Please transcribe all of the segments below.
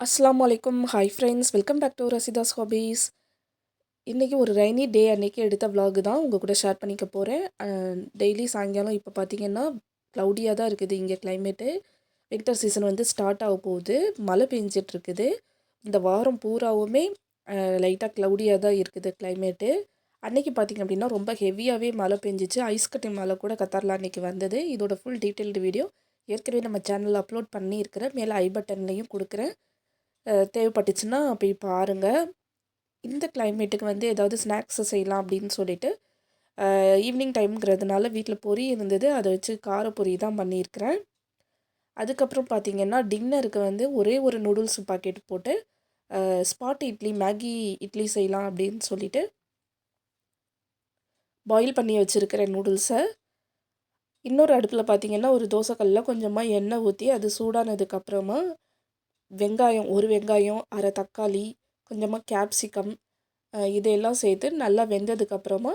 அஸ்ஸலாமு அலைக்கும். Hi friends, welcome back to Rasitha's hobbies. இன்றைக்கி ஒரு ரெய்னி டே அன்றைக்கி எடுத்த vlog தான் உங்கள் கூட ஷேர் பண்ணிக்க போகிறேன். டெய்லி சாயங்காலம் இப்போ பார்த்திங்கன்னா க்ளவுடியாக தான் இருக்குது இங்கே கிளைமேட்டு. வின்டர் சீசன் வந்து ஸ்டார்ட் ஆக போகுது. மழை பெஞ்சிட்ருக்குது. இந்த வாரம் பூராவுமே லைட்டாக க்ளவுடியாக தான் இருக்குது கிளைமேட்டு. அன்றைக்கி பார்த்திங்க அப்படின்னா ரொம்ப ஹெவியாகவே மழை பெஞ்சிச்சு. ஐஸ் கட்டி மழை கூட கத்தாரில் அன்றைக்கி வந்தது. இதோட ஃபுல் டீட்டெயில்டு வீடியோ ஏற்கனவே நம்ம சேனலில் அப்லோட் பண்ணியிருக்கிறேன். மேலே ஐ பட்டன்லையும் கொடுக்குறேன். தேவைப்பட்டுச்சுன்னா போய் பாருங்கள். இந்த கிளைமேட்டுக்கு வந்து ஏதாவது ஸ்நாக்ஸு செய்யலாம் அப்படின்னு சொல்லிட்டு ஈவினிங் டைம்ங்கிறதுனால வீட்டில் பொரி இருந்தது. அதை வச்சு காரப்பொரி தான் பண்ணியிருக்கிறேன். அதுக்கப்புறம் பார்த்திங்கன்னா டின்னருக்கு வந்து ஒரே ஒரு நூடுல்ஸ் பாக்கெட் போட்டு ஸ்பாட் இட்லி மேகி இட்லி செய்யலாம் அப்படின்னு சொல்லிட்டு பாயில் பண்ணி வச்சுருக்கிறேன் நூடுல்ஸை. இன்னொரு அடுப்பில் பார்த்திங்கன்னா ஒரு தோசைக்கல்லில் கொஞ்சமாக எண்ணெய் ஊற்றி அது சூடானதுக்கப்புறமா ஒரு வெங்காயம், அரை தக்காளி, கொஞ்சமாக கேப்சிகம் இதையெல்லாம் சேர்த்து நல்லா வெந்ததுக்கப்புறமா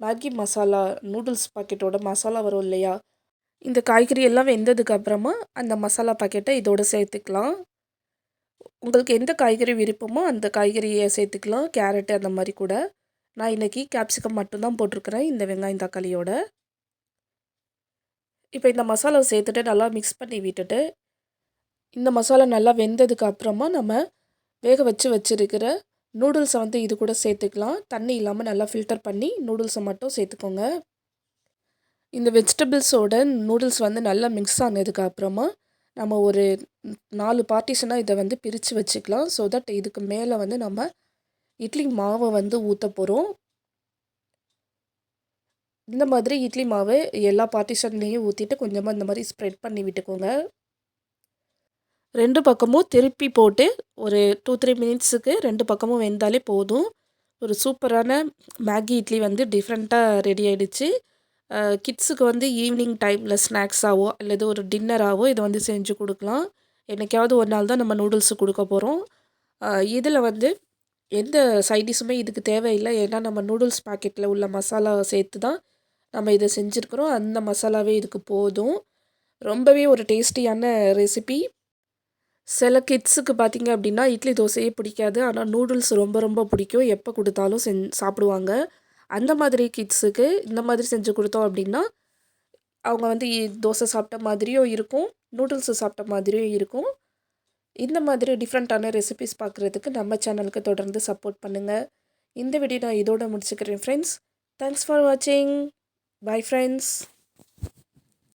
மேகி மசாலா நூடுல்ஸ் பாக்கெட்டோட மசாலா வரும் இல்லையா, இந்த காய்கறி எல்லாம் வெந்ததுக்கப்புறமா அந்த மசாலா பாக்கெட்டை இதோடு சேர்த்துக்கலாம். உங்களுக்கு எந்த காய்கறி விருப்பமோ அந்த காய்கறியை சேர்த்துக்கலாம். கேரட்டு அந்த மாதிரி கூட. நான் இன்றைக்கி கேப்சிகம் மட்டும்தான் போட்டிருக்கிறேன் இந்த வெங்காயம் தக்காளியோட. இப்போ இந்த மசாலாவை சேர்த்துட்டு நல்லா மிக்ஸ் பண்ணி விட்டுட்டு இந்த மசாலா நல்லா வெந்ததுக்கு அப்புறமா நம்ம வேக வச்சுருக்கிற நூடுல்ஸை வந்து இது கூட சேர்த்துக்கலாம். தண்ணி இல்லாமல் நல்லா ஃபில்டர் பண்ணி நூடுல்ஸை மட்டும் சேர்த்துக்கோங்க. இந்த வெஜிடபிள்ஸோட நூடுல்ஸ் வந்து நல்லா மிக்ஸ் ஆனதுக்கு அப்புறமா நம்ம ஒரு 4 பார்ட்டிஷனாக இதை வந்து பிரித்து வச்சுக்கலாம். ஸோ தட் இதுக்கு மேலே வந்து நம்ம இட்லி மாவை வந்து ஊற்ற போகிறோம். இந்த மாதிரி இட்லி மாவை எல்லா பார்ட்டிஷன்லேயும் ஊற்றிட்டு கொஞ்சமாக இந்த மாதிரி ஸ்ப்ரெட் பண்ணி விட்டுக்கோங்க. 2 பக்கமும் திருப்பி போட்டு ஒரு 2-3 மினிட்ஸுக்கு 2 பக்கமும் வெந்தாலே போதும். ஒரு சூப்பரான மேகி இட்லி வந்து டிஃப்ரெண்ட்டாக ரெடி ஆகிடுச்சு. கிட்ஸுக்கு வந்து ஈவினிங் டைமில் ஸ்நாக்ஸாவோ அல்லது ஒரு டின்னராகவோ இதை வந்து செஞ்சு கொடுக்கலாம். என்றைக்காவது ஒரு நாள் தான் நம்ம நூடுல்ஸு கொடுக்க போகிறோம். இதில் வந்து எந்த சைடிஷுமே இதுக்கு தேவையில்லை. ஏன்னா நம்ம நூடுல்ஸ் பாக்கெட்டில் உள்ள மசாலா சேர்த்து தான் நம்ம இதை செஞ்சுருக்குறோம். அந்த மசாலாவே இதுக்கு போதும். ரொம்பவே ஒரு டேஸ்டியான ரெசிபி. சில கிட்ஸுக்கு பார்த்திங்க அப்படின்னா இட்லி தோசையே பிடிக்காது. ஆனால் நூடுல்ஸ் ரொம்ப ரொம்ப பிடிக்கும். எப்போ கொடுத்தாலும் சாப்பிடுவாங்க. அந்த மாதிரி கிட்ஸுக்கு இந்த மாதிரி செஞ்சு கொடுத்தோம் அப்படின்னா அவங்க வந்து தோசை சாப்பிட்ட மாதிரியும் இருக்கும், நூடுல்ஸு சாப்பிட்ட மாதிரியும் இருக்கும். இந்த மாதிரி டிஃப்ரெண்ட்டான ரெசிபிஸ் பார்க்குறதுக்கு நம்ம சேனலுக்கு தொடர்ந்து சப்போர்ட் பண்ணுங்கள். இந்த வீடியோ நான் இதோட முடிச்சுக்கிறேன் ஃப்ரெண்ட்ஸ். தேங்க்ஸ் ஃபார் வாட்சிங். Bye friends.